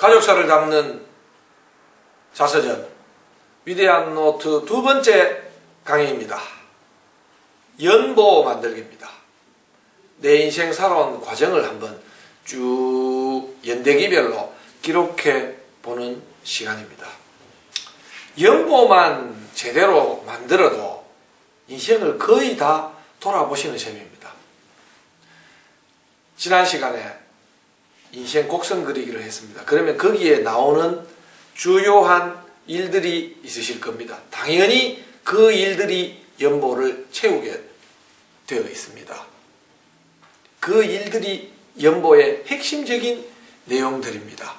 가족사를 담는 자서전 위대한 노트 두 번째 강의입니다. 연보 만들기입니다. 내 인생 살아온 과정을 한번 쭉 연대기별로 기록해 보는 시간입니다. 연보만 제대로 만들어도 인생을 거의 다 돌아보시는 셈입니다. 지난 시간에 인생 곡선 그리기를 했습니다. 그러면 거기에 나오는 주요한 일들이 있으실 겁니다. 당연히 그 일들이 연보를 채우게 되어 있습니다. 그 일들이 연보의 핵심적인 내용들입니다.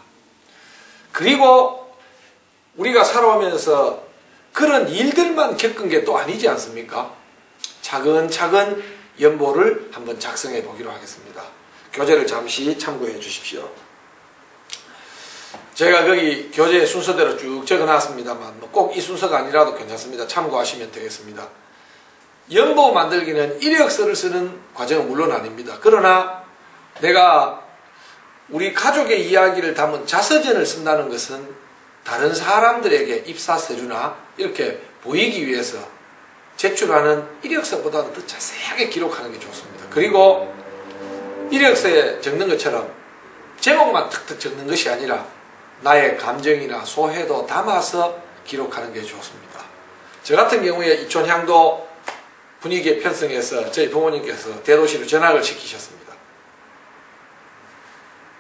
그리고 우리가 살아오면서 그런 일들만 겪은 게 또 아니지 않습니까? 차근차근 연보를 한번 작성해 보기로 하겠습니다. 교재를 잠시 참고해 주십시오. 제가 거기 교재 순서대로 쭉 적어놨습니다만 꼭 이 순서가 아니라도 괜찮습니다. 참고하시면 되겠습니다. 연보 만들기는 이력서를 쓰는 과정은 물론 아닙니다. 그러나 내가 우리 가족의 이야기를 담은 자서전을 쓴다는 것은 다른 사람들에게 입사서류나 이렇게 보이기 위해서 제출하는 이력서보다는 더 자세하게 기록하는 게 좋습니다. 그리고 이력서에 적는 것처럼 제목만 탁탁 적는 것이 아니라 나의 감정이나 소회도 담아서 기록하는 게 좋습니다. 저 같은 경우에 이촌향도 분위기에 편성해서 저희 부모님께서 대도시로 전학을 시키셨습니다.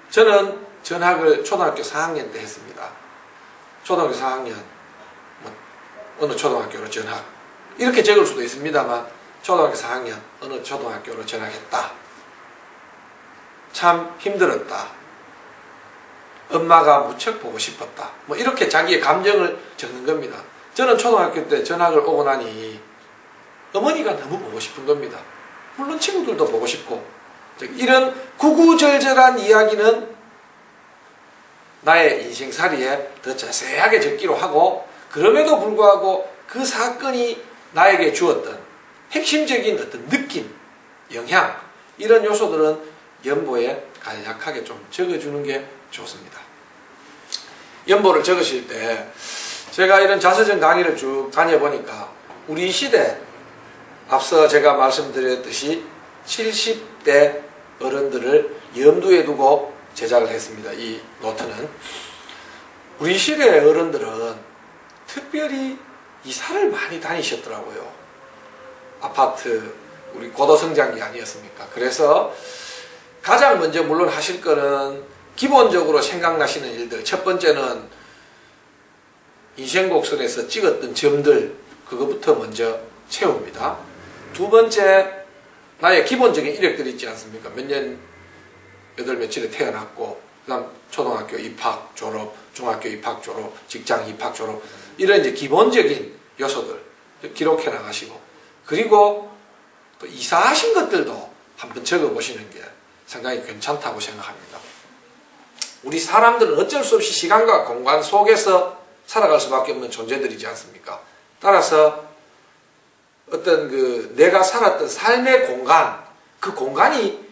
저는 전학을 초등학교 4학년 때 했습니다. 초등학교 4학년 어느 초등학교로 전학 이렇게 적을 수도 있습니다만 초등학교 4학년 어느 초등학교로 전학했다. 참 힘들었다. 엄마가 무척 보고 싶었다. 뭐 이렇게 자기의 감정을 적는 겁니다. 저는 초등학교 때 전학을 오고 나니 어머니가 너무 보고 싶은 겁니다. 물론 친구들도 보고 싶고 이런 구구절절한 이야기는 나의 인생살이에 더 자세하게 적기로 하고 그럼에도 불구하고 그 사건이 나에게 주었던 핵심적인 어떤 느낌, 영향 이런 요소들은 연보에 간략하게 좀 적어주는 게 좋습니다. 연보를 적으실 때 제가 이런 자서전 강의를 쭉 다녀보니까 우리 시대 앞서 제가 말씀드렸듯이 70대 어른들을 염두에 두고 제작을 했습니다. 이 노트는 우리 시대의 어른들은 특별히 이사를 많이 다니셨더라고요. 아파트 우리 고도성장기 아니었습니까? 그래서 가장 먼저 물론 하실 거는 기본적으로 생각나시는 일들 첫 번째는 인생곡선에서 찍었던 점들 그거부터 먼저 채웁니다. 두 번째 나의 기본적인 이력들이 있지 않습니까? 몇 년 몇월 며칠에 태어났고 그 다음 초등학교 입학 졸업 중학교 입학 졸업 직장 입학 졸업 이런 이제 기본적인 요소들 기록해 나가시고 그리고 또 이사하신 것들도 한번 적어 보시는 게 상당히 괜찮다고 생각합니다. 우리 사람들은 어쩔 수 없이 시간과 공간 속에서 살아갈 수밖에 없는 존재들이지 않습니까? 따라서 어떤 내가 살았던 삶의 공간, 그 공간이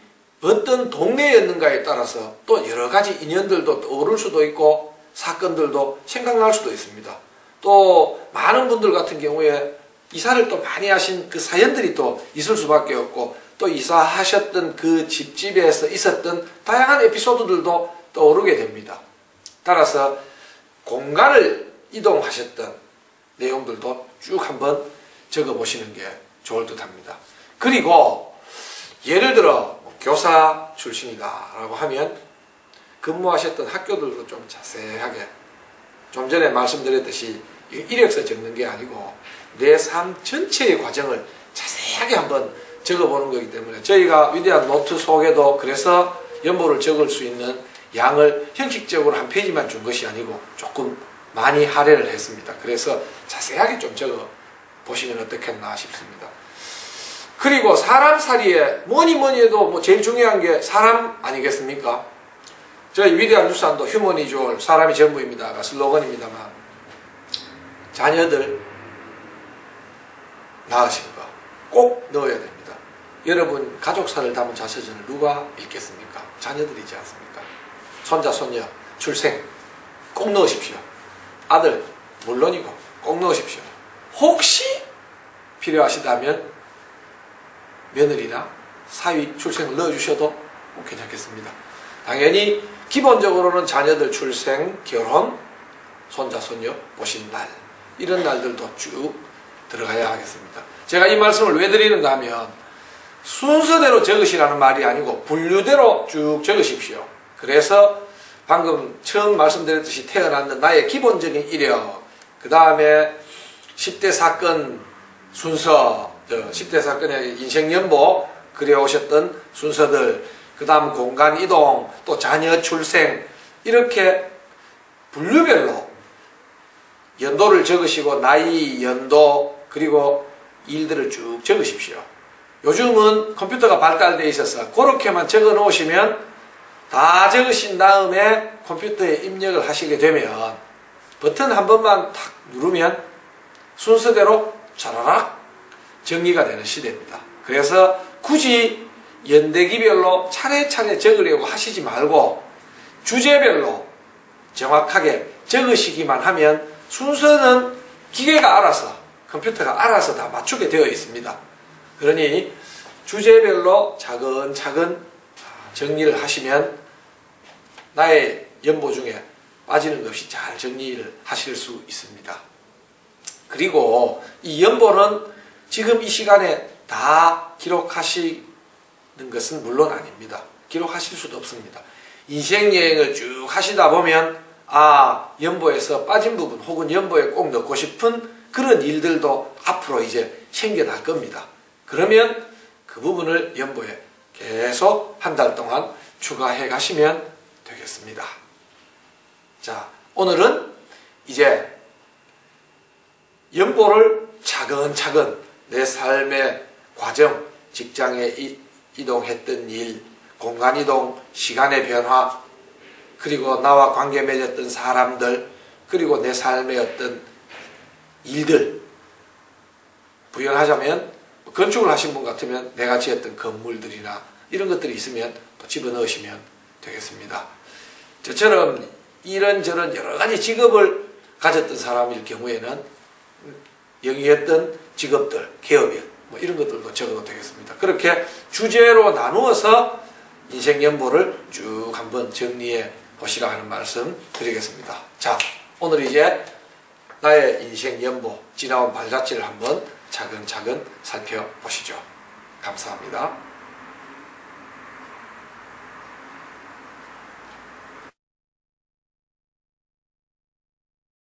어떤 동네였는가에 따라서 또 여러 가지 인연들도 떠오를 수도 있고 사건들도 생각날 수도 있습니다. 또 많은 분들 같은 경우에 이사를 또 많이 하신 그 사연들이 또 있을 수밖에 없고 또 이사하셨던 그 집에서 있었던 다양한 에피소드들도 떠오르게 됩니다. 따라서 공간을 이동하셨던 내용들도 쭉 한번 적어보시는 게 좋을 듯 합니다. 그리고 예를 들어 교사 출신이다 라고 하면 근무하셨던 학교들도 좀 자세하게 좀 전에 말씀드렸듯이 이력서 적는 게 아니고 내 삶 전체의 과정을 자세하게 한번 적어보는 거기 때문에 저희가 위대한 노트 속에도 그래서 연보를 적을 수 있는 양을 형식적으로 한 페이지만 준 것이 아니고 조금 많이 할애를 했습니다. 그래서 자세하게 좀 적어 보시면 어떻겠나 싶습니다. 그리고 사람살이에 뭐니 해도 뭐 제일 중요한 게 사람 아니겠습니까? 저희 위대한 유산도 휴머니졸 사람이 전부입니다가 슬로건입니다만 자녀들 낳으신 거 꼭 넣어야 됩니다. 여러분 가족사를 담은 자서전을 누가 읽겠습니까? 자녀들이지 않습니까? 손자 손녀 출생 꼭 넣으십시오. 아들 물론이고 꼭 넣으십시오. 혹시 필요하시다면 며느리나 사위 출생을 넣어주셔도 괜찮겠습니다. 당연히 기본적으로는 자녀들 출생, 결혼, 손자, 손녀 보신 날, 이런 날들도 쭉 들어가야 하겠습니다. 제가 이 말씀을 왜 드리는가 하면 순서대로 적으시라는 말이 아니고 분류대로 쭉 적으십시오. 그래서 방금 처음 말씀드렸듯이 태어났는 나의 기본적인 이력, 그 다음에 10대 사건 순서, 10대 사건의 인생연보 그려오셨던 순서들, 그 다음 공간 이동, 또 자녀 출생, 이렇게 분류별로 연도를 적으시고 나이, 연도, 그리고 일들을 쭉 적으십시오. 요즘은 컴퓨터가 발달되어 있어서 그렇게만 적어 놓으시면 다 적으신 다음에 컴퓨터에 입력을 하시게 되면 버튼 한 번만 탁 누르면 순서대로 차라락 정리가 되는 시대입니다. 그래서 굳이 연대기별로 차례차례 적으려고 하시지 말고 주제별로 정확하게 적으시기만 하면 순서는 기계가 알아서, 컴퓨터가 알아서 다 맞추게 되어 있습니다. 그러니 주제별로 차근차근 정리를 하시면 나의 연보 중에 빠지는 것 없이 잘 정리를 하실 수 있습니다. 그리고 이 연보는 지금 이 시간에 다 기록하시는 것은 물론 아닙니다. 기록하실 수도 없습니다. 인생여행을 쭉 하시다 보면 연보에서 빠진 부분 혹은 연보에 꼭 넣고 싶은 그런 일들도 앞으로 이제 생겨날 겁니다. 그러면 그 부분을 연보에 계속 한 달 동안 추가해 가시면 되겠습니다. 자, 오늘은 이제 연보를 차근차근 내 삶의 과정, 직장에 이동했던 일, 공간 이동, 시간의 변화, 그리고 나와 관계 맺었던 사람들, 그리고 내 삶의 어떤 일들, 부연하자면 건축을 하신 분 같으면 내가 지었던 건물들이나 이런 것들이 있으면 또 집어넣으시면 되겠습니다. 저처럼 이런저런 여러 가지 직업을 가졌던 사람일 경우에는 영위했던 직업들, 개업일, 이런 것들도 적어도 되겠습니다. 그렇게 주제로 나누어서 인생연보를 쭉 한번 정리해 보시라 하는 말씀 드리겠습니다. 자, 오늘 이제 나의 인생연보, 지나온 발자취를 한번 차근차근 살펴보시죠. 감사합니다.